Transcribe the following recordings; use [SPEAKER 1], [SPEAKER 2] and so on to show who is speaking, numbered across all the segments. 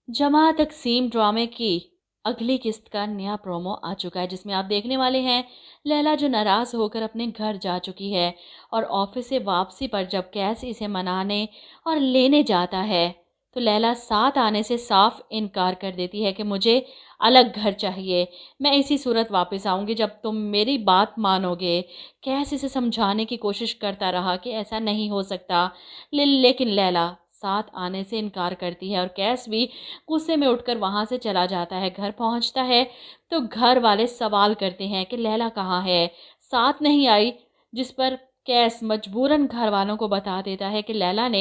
[SPEAKER 1] जमा तकसीम ड्रामे की अगली किस्त का नया प्रोमो आ चुका है, जिसमें आप देखने वाले हैं लैला जो नाराज़ होकर अपने घर जा चुकी है और ऑफिस से वापसी पर जब कैस इसे मनाने और लेने जाता है तो लैला साथ आने से साफ इनकार कर देती है कि मुझे अलग घर चाहिए, मैं इसी सूरत वापस आऊँगी जब तुम मेरी बात मानोगे। कैस इसे समझाने की कोशिश करता रहा कि ऐसा नहीं हो सकता, लेकिन लैला साथ आने से इनकार करती है और कैस भी गुस्से में उठकर वहाँ से चला जाता है। घर पहुँचता है तो घर वाले सवाल करते हैं कि लैला कहाँ है, साथ नहीं आई, जिस पर कैस मजबूरन घर वालों को बता देता है कि लैला ने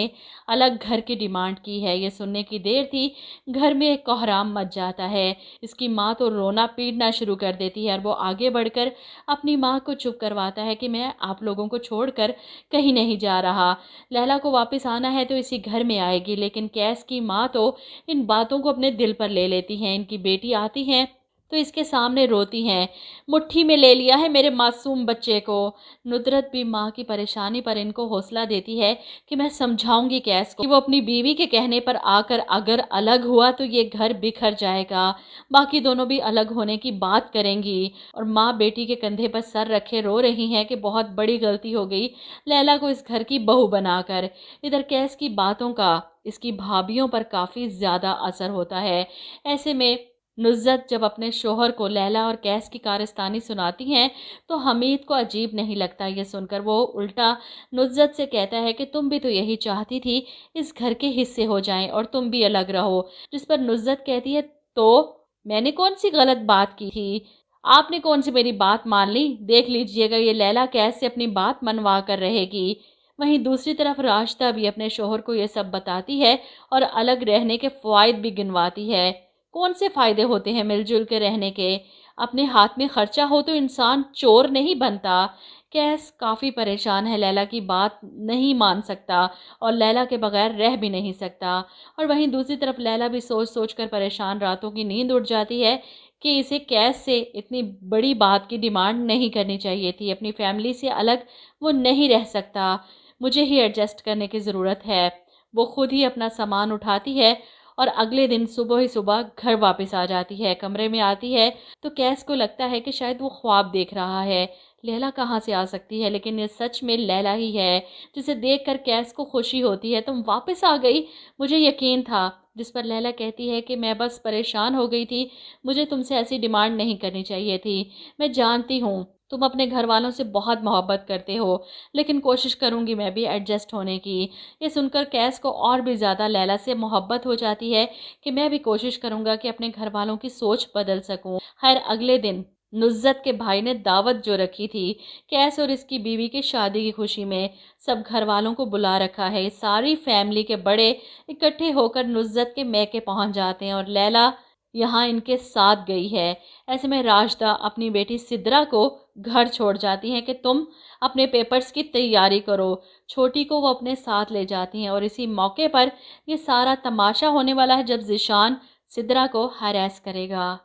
[SPEAKER 1] अलग घर की डिमांड की है। ये सुनने की देर थी, घर में एक कोहराम मच जाता है। इसकी माँ तो रोना पीटना शुरू कर देती है और वो आगे बढ़कर अपनी माँ को चुप करवाता है कि मैं आप लोगों को छोड़कर कहीं नहीं जा रहा, लैला को वापस आना है तो इसी घर में आएगी। लेकिन कैस की माँ तो इन बातों को अपने दिल पर ले लेती हैं। इनकी बेटी आती है तो इसके सामने रोती हैं, मुट्ठी में ले लिया है मेरे मासूम बच्चे को। नुदरत भी माँ की परेशानी पर इनको हौसला देती है कि मैं समझाऊंगी कैस को कि वो अपनी बीवी के कहने पर आकर अगर अलग हुआ तो ये घर बिखर जाएगा, बाकी दोनों भी अलग होने की बात करेंगी। और माँ बेटी के कंधे पर सर रखे रो रही हैं कि बहुत बड़ी गलती हो गई लैला को इस घर की बहू बनाकर। इधर कैस की बातों का इसकी भाभीियों पर काफ़ी ज़्यादा असर होता है। ऐसे में नुज़्ज़त जब अपने शोहर को लैला और कैस की कारस्तानी सुनाती हैं तो हमीद को अजीब नहीं लगता। ये सुनकर वो उल्टा नुज़्ज़त से कहता है कि तुम भी तो यही चाहती थी इस घर के हिस्से हो जाएं और तुम भी अलग रहो। जिस पर नुज़्ज़त कहती है तो मैंने कौन सी गलत बात की थी, आपने कौन सी मेरी बात मान ली, देख लीजिएगा ये लैला कैस से अपनी बात मनवा कर रहेगी। वहीं दूसरी तरफ राशिदा भी अपने शोहर को ये सब बताती है और अलग रहने के फ़वाइद भी गिनवाती है। कौन से फ़ायदे होते हैं मिलजुल के रहने के, अपने हाथ में खर्चा हो तो इंसान चोर नहीं बनता। कैस काफ़ी परेशान है, लैला की बात नहीं मान सकता और लैला के बगैर रह भी नहीं सकता। और वहीं दूसरी तरफ लैला भी सोच सोच कर परेशान रातों की नींद उड़ जाती है कि इसे कैस से इतनी बड़ी बात की डिमांड नहीं करनी चाहिए थी। अपनी फैमिली से अलग वो नहीं रह सकता, मुझे ही एडजस्ट करने की ज़रूरत है। वो खुद ही अपना सामान उठाती है और अगले दिन सुबह ही सुबह घर वापस आ जाती है। कमरे में आती है तो कैस को लगता है कि शायद वो ख्वाब देख रहा है। लैला कहाँ से आ सकती है, लेकिन ये सच में लैला ही है, जिसे देखकर कैस को खुशी होती है। तुम वापस आ गई, मुझे यकीन था। जिस पर लैला कहती है कि मैं बस परेशान हो गई थी, मुझे तुमसे ऐसी डिमांड नहीं करनी चाहिए थी। मैं जानती हूँ तुम अपने घर वालों से बहुत मोहब्बत करते हो, लेकिन कोशिश करूँगी मैं भी एडजस्ट होने की। ये सुनकर कैस को और भी ज़्यादा लैला से मोहब्बत हो जाती है कि मैं भी कोशिश करूँगा कि अपने घर वालों की सोच बदल सकूँ। खैर अगले दिन नुज़्ज़त के भाई ने दावत जो रखी थी कैस और इसकी बीवी की शादी की खुशी में, सब घर वालों को बुला रखा है। सारी फैमिली के बड़े इकट्ठे होकर नुज़्ज़त के मैके पहुंच जाते हैं और लैला यहाँ इनके साथ गई है। ऐसे में राशिदा अपनी बेटी सिद्रा को घर छोड़ जाती हैं कि तुम अपने पेपर्स की तैयारी करो। छोटी को वो अपने साथ ले जाती हैं और इसी मौके पर ये सारा तमाशा होने वाला है जब ज़िशान सिद्रा को हैरेस करेगा।